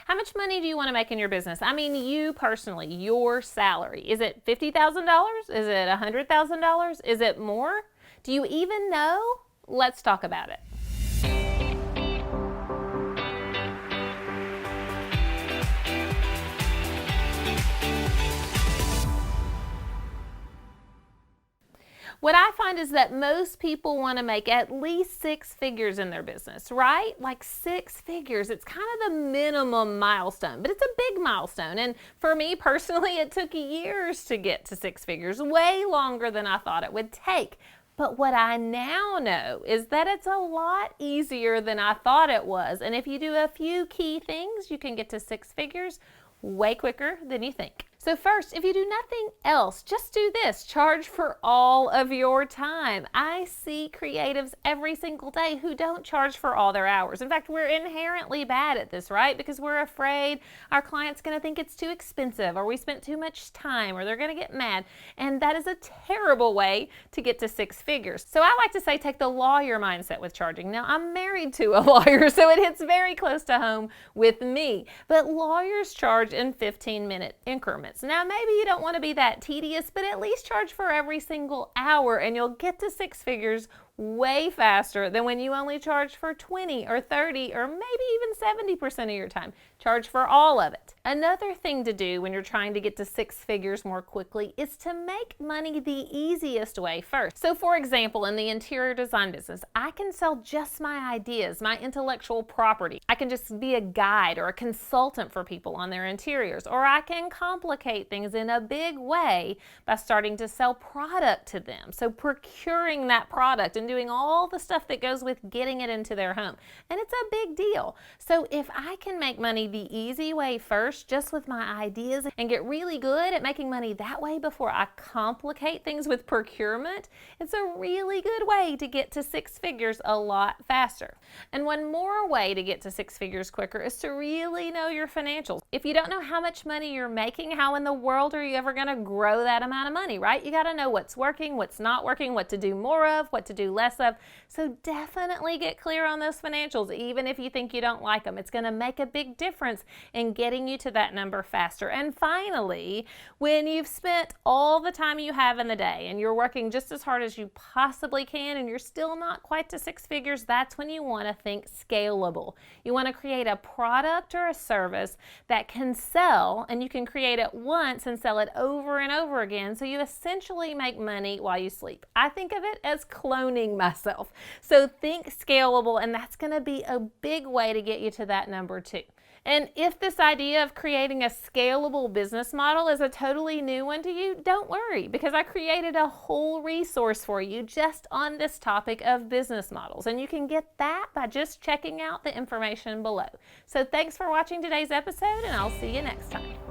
How much money do you want to make in your business? I mean, you personally, your salary. Is it $50,000? Is it $100,000? Is it more? Do you even know? Let's talk about it. What I find is that most people want to make at least 6 figures in their business, right? Like 6 figures. It's kind of the minimum milestone, but it's a big milestone. And for me personally, it took years to get to 6 figures, way longer than I thought it would take. But what I now know is that it's a lot easier than I thought it was. And if you do a few key things, you can get to 6 figures way quicker than you think. So first, if you do nothing else, just do this. Charge for all of your time. I see creatives every single day who don't charge for all their hours. In fact, we're inherently bad at this, right? Because we're afraid our client's going to think it's too expensive, or we spent too much time, or they're going to get mad. And that is a terrible way to get to 6 figures. So I like to say take the lawyer mindset with charging. Now, I'm married to a lawyer, so it hits very close to home with me. But lawyers charge in 15-minute increments. Now, maybe you don't want to be that tedious, but at least charge for every single hour and you'll get to 6 figures way faster than when you only charge for 20 or 30 or maybe even 70% of your time. Charge for all of it. Another thing to do when you're trying to get to 6 figures more quickly is to make money the easiest way first. So for example, in the interior design business, I can sell just my ideas, my intellectual property. I can just be a guide or a consultant for people on their interiors, or I can complicate things in a big way by starting to sell product to them. So procuring that product and doing all the stuff that goes with getting it into their home. And it's a big deal. So if I can make money the easy way first, just with my ideas, and get really good at making money that way before I complicate things with procurement, it's a really good way to get to 6 figures a lot faster. And one more way to get to 6 figures quicker is to really know your financials. If you don't know how much money you're making, how in the world are you ever going to grow that amount of money, right? You got to know what's working, what's not working, what to do more of, what to do less of. So definitely get clear on those financials, even if you think you don't like them. It's going to make a big difference in getting you to that number faster. And finally, when you've spent all the time you have in the day and you're working just as hard as you possibly can and you're still not quite to 6 figures, that's when you want to think scalable. You want to create a product or a service that can sell, and you can create it once and sell it over and over again, so you essentially make money while you sleep. I think of it as cloning myself. So think scalable, and that's going to be a big way to get you to that number too. And if this idea of creating a scalable business model is a totally new one to you, don't worry, because I created a whole resource for you just on this topic of business models. And you can get that by just checking out the information below. So thanks for watching today's episode, and I'll see you next time.